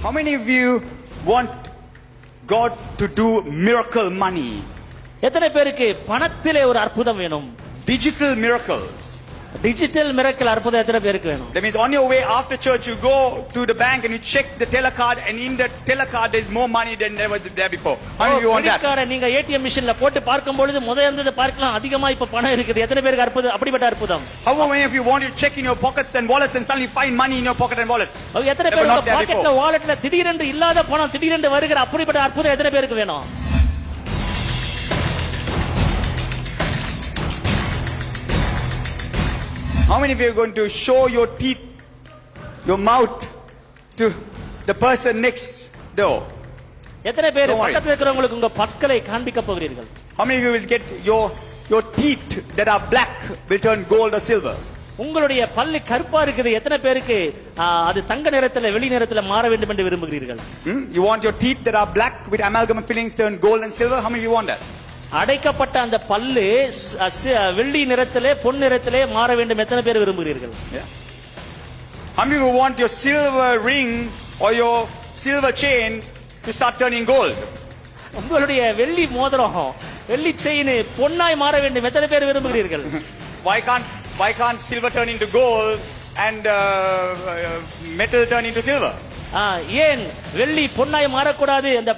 How many of you want God to do miracle money? எத்தனை பேருக்கு பணத்திலே ஒரு அற்புதம் வேணும்? Digital miracles. டிஜிட்டல் மிரக்கல் அற்புதம் எத்தனை பேருக்கு வேணும்? That means on your way after church you go to the bank and you check the teller card, and in the teller card there is more money than there was there before. How many of you want that? கார்டை நீங்க ATM மிஷின்ல போட்டு பார்க்கும் பொழுது முதல்ல இருந்ததை பார்க்கலாம் அதிகமா இப்ப பணம் இருக்குது. எத்தனை பேருக்கு அற்புதம் அப்படிப்பட்ட அற்புதம்? How many of you want to check in your pockets and wallets and suddenly find money in your pocket and wallet? எத்தனை பேருக்கு பாக்கெட்ல வாலெட்ல திடீரென்று இல்லாத பணம் திடீரென்று வருகிற அப்படிப்பட்ட அற்புதம் எத்தனை பேருக்கு வேணும்? How many of you are going to show your teeth, your mouth to the person next door? எத்தனை பேர் பக்கத்துல இருக்கிறவங்களுக்கு உங்க பற்களை காண்பிக்க போகிறீர்கள்? How many of you will get your teeth that are black will turn gold or silver? உங்களுடைய பல்லு கருப்பா இருக்குது. எத்தனை பேருக்கு அது தங்க நிறத்துல வெளி நிறத்துல மாற வேண்டும் என்று விரும்புகிறீர்கள்? You want your teeth that are black with amalgam fillings turn gold and silver? How many of you want that? அடைக்கப்பட்ட அந்த பல்லு வெள்ளி நிறத்திலே பொன் நிறத்திலே மாற வேண்டும் எத்தனை பேர் விரும்புகிறீர்கள்? How many of you want your silver ring or your silver chain to start turning gold? உங்களுடைய வெள்ளி மோதிரம் வெள்ளி செயின் பொன்னாய் மாற வேண்டும் எத்தனை பேர் விரும்புகிறீர்கள்? Why can't silver turn into gold and metal turn into silver? ஏன் வெள்ளி பொன்னாய் மாறக்கூடாது? அந்த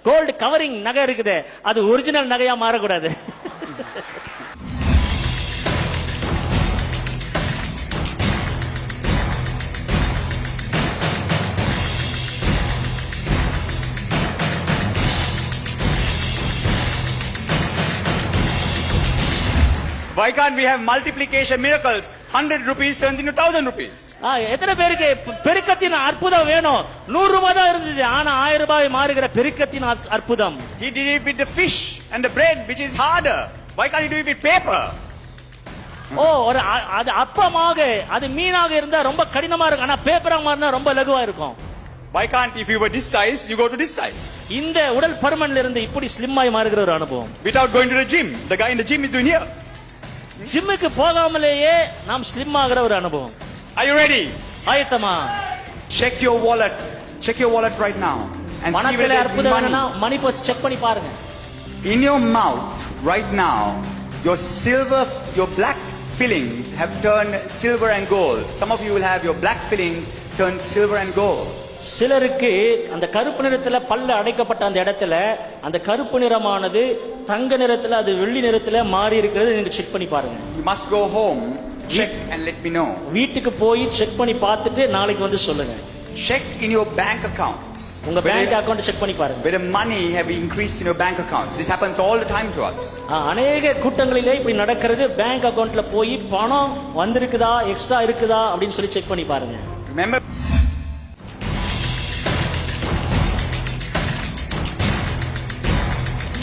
கோல்டு கவரிங் நகை இருக்குது அது ஒரிஜினல் நகையா மாறக்கூடாது? Why can't we have multiplication miracles? 100 rupees turns into 1000 rupees. எத்தனை பேருக்கு பெருக்கத்தின் அற்புதம் வேணும்? 100 ரூபாய் தான் இருந்தது, ஆனா 1000 ரூபாய் மாறுகிற பெருக்கத்தின் அற்புதம். He did it with the fish and the bread, which is harder. Why can't he do it with paper? ஒரு அது அப்பமாக அது மீனாக இருந்தா ரொம்ப கடினமா இருக்கும், ஆனா பேப்பரா மாறினா ரொம்ப லகுவா இருக்கும். Why can't, if you were this size, you go to this size? இந்த உடல் பருமன்ல இருந்து இப்படி ஸ்லிம் ஆகி மாறுகிற ஒரு அனுபவம். Without going to the gym, the guy in the gym is doing here. ஜிம்முக்கு போகாமலேயே நாம் ஸ்லிம் ஆகிற ஒரு அனுபவம். Are you ready? ஆயத்தமா? Check your wallet. Check your wallet right now and see whether there's money. Money purse check பண்ணி பாருங்க. In your mouth right now, your silver, your black fillings have turned silver and gold. Some of you will have your black fillings turn silver and gold. சிலருக்கு அந்த கருப்பு நிறத்துல பல்ல அடைக்கப்பட்ட அந்த இடத்துல அந்த கருப்பு நிறமானது தங்க நிறத்துல அது வெள்ளி நிறத்துல மாறி இருக்கிறது நீங்க செக் பண்ணி பாருங்க. You must go home, check and let me know. வீட்டுக்கு போய் செக் பண்ணி பார்த்துட்டு நாளைக்கு வந்து சொல்லுங்க. Check in your bank accounts. உங்க பேங்க் அக்கவுண்ட் செக் பண்ணி பாருங்க. Whether money have increased in your bank accounts. This happens all the time to us. அநேக கூட்டங்களிலே இப்படி நடக்கிறது. பேங்க் அக்கவுண்ட்ல போய் பணம் வந்திருக்குதா எக்ஸ்ட்ரா இருக்குதா அப்படின்னு சொல்லி செக் பண்ணி பாருங்க. Remember,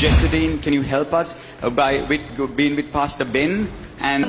Jessadine, can you help us by being with Pastor Ben and